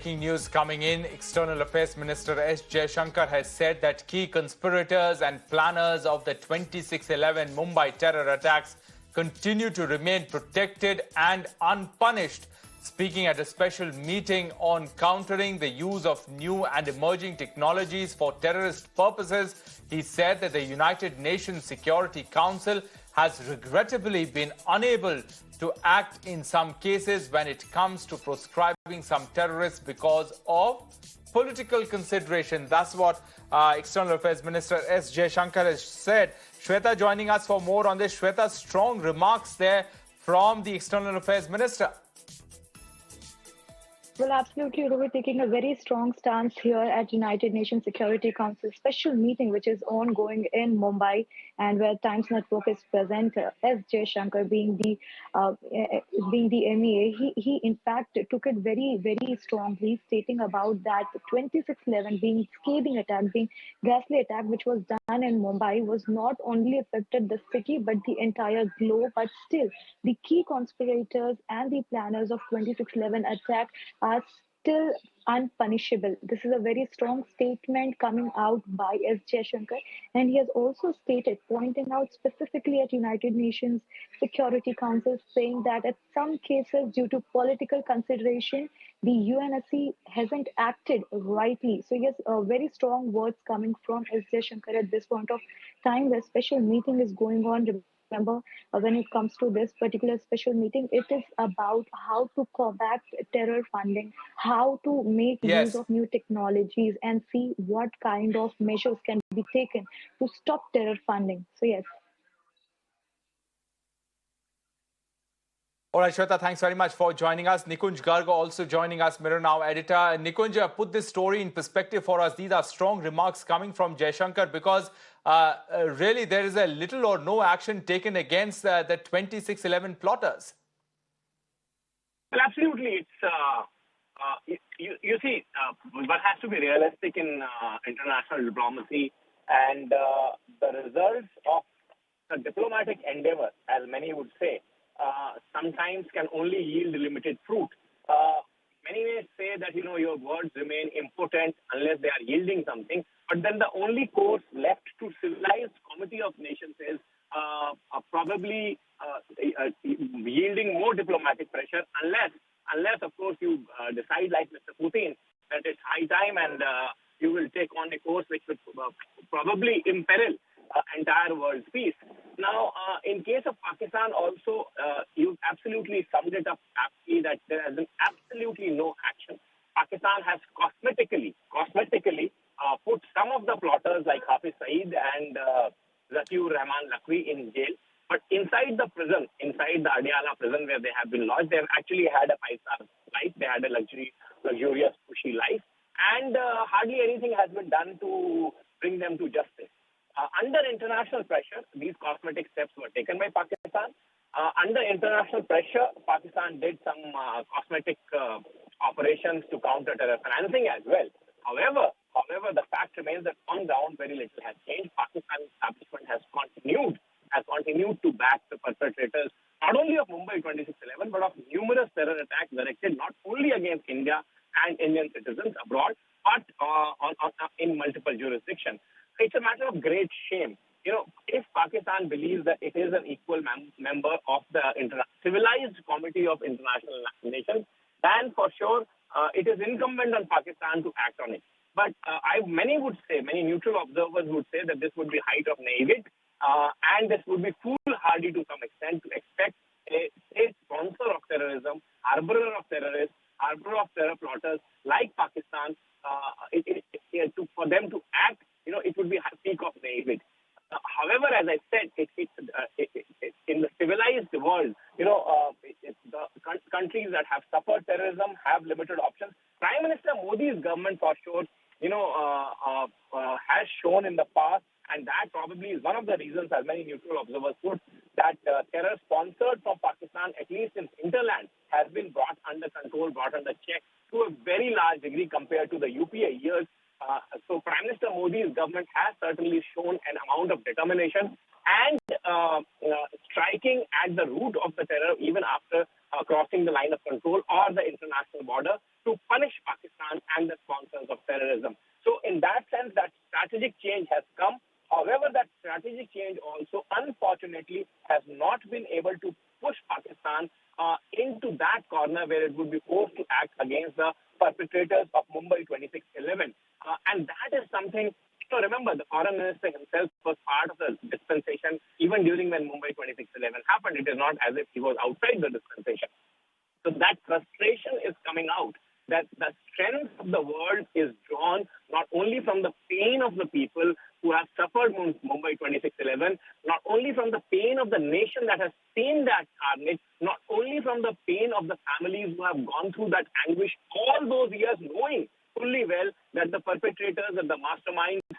Breaking news coming in. External Affairs Minister S Jaishankar has said that key conspirators and planners of the 26/11 Mumbai terror attacks continue to remain protected and unpunished. Speaking at a special meeting on countering the use of new and emerging technologies for terrorist purposes, he said that the United Nations Security Council has regrettably been unable to act in some cases when it comes to proscribing some terrorists because of political consideration. That's what External Affairs Minister S Jaishankar has said. Shweta joining us for more on this. Shweta, strong remarks there from the External Affairs Minister. Well, absolutely, Rohit, taking a very strong stance here at United Nations Security Council special meeting, which is ongoing in Mumbai, and where Times Network is present. S Jaishankar being the MEA, he in fact took it very strongly, stating about that 26/11 being scathing attack, being ghastly attack, which was done in Mumbai, was not only affected the city but the entire globe. But still, the key conspirators and the planners of 26/11 attack are still unpunishable. This is a very strong statement coming out by S. Jaishankar, and he has also stated, pointing out specifically at United Nations Security Council, saying that at some cases, due to political consideration, the UNSC hasn't acted rightly. So yes, very strong words coming from S. Jaishankar at this point of time. The special meeting is going on. Remember, when it comes to this particular special meeting, it is about how to combat terror funding, how to make use of new technologies, and see what kind of measures can be taken to stop terror funding. So yes. All right, Shweta, thanks very much for joining us. Nikunj Garg also joining us, Mirror Now editor. Nikunj, put this story in perspective for us. These are strong remarks coming from Jaishankar because really there is a little or no action taken against the 26/11 plotters. Well, absolutely. It's you see, one has to be realistic in international diplomacy, and the results of the diplomatic endeavor, as many would say, sometimes can only yield limited fruit. Many may say that, your words remain impotent unless they are yielding something. But then the only course left to civilized committee of nations is probably yielding more diplomatic pressure unless of course, you decide like Mr. Putin that it's high time and you will take on a course which would probably imperil entire world's peace. Now, in case of Pakistan also, you absolutely summed it up aptly that there has been absolutely no action. Pakistan has cosmetically put some of the plotters like Hafiz Saeed and Zakiur Rahman Lakwi in jail. But inside the prison, inside the Adiala prison where they have been lodged, they have actually had a 5-star life. They had a luxurious, cushy life. And hardly anything has been done to bring them to justice. Under international pressure, these cosmetic steps were taken by Pakistan. Under international pressure, Pakistan did some cosmetic operations to counter terror financing as well. However, the fact remains that on ground, very little has changed. Pakistan establishment has continued to back the perpetrators, not only of Mumbai 26/11, but of numerous terror attacks directed not only against India and Indian citizens abroad, but in multiple jurisdictions. It's a matter of great shame. If Pakistan believes that it is an equal member of the civilized committee of international nations, then for sure it is incumbent on Pakistan to act on it. But many neutral observers would say that this would be height of naivete, and this would be foolhardy to some extent to expect a state sponsor of terrorism, harborer of terrorists, harborer of terror plotters like Pakistan, for them to act. It would be a peak of naivety. However, as I said, in the civilized world, the countries that have suffered terrorism have limited options. Prime Minister Modi's government, for sure, has shown in the past, and that probably is one of the reasons, as many neutral observers put, that terror sponsored from Pakistan, at least in hinterland, has been brought under control, brought under check to a very large degree compared to the UPA years. So Prime Minister Modi's government has certainly shown an amount of determination and striking at the root of the terror even after crossing the line of control or the international border. to punish Pakistan and the sponsors of terrorism. So in that sense, that strategic change has come. However, that strategic change also, unfortunately, has not been able to push Pakistan into that corner where it would be forced to act against the perpetrators of Mumbai 26/11. And that is something, so remember, the foreign minister himself was part of the dispensation even during when Mumbai 26/11 happened. It is not as if he was outside the dispensation. So that frustration is coming out, that the strength of the world is drawn not only from the pain of the people who have suffered Mumbai 26/11, not only from the pain of the nation that has seen that carnage, not only from the pain of the families who have gone through that anguish all those years, knowing fully well that the perpetrators and the masterminds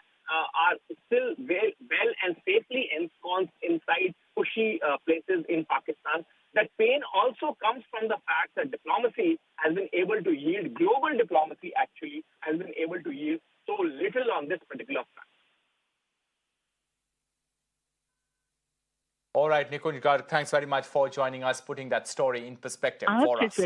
are still well and safely ensconced inside cushy places in Pakistan. That pain also comes from the fact that diplomacy has been able to yield, global diplomacy actually has been able to yield so little on this particular front. All right, Nikunj Garg, thanks very much for joining us, putting that story in perspective for us.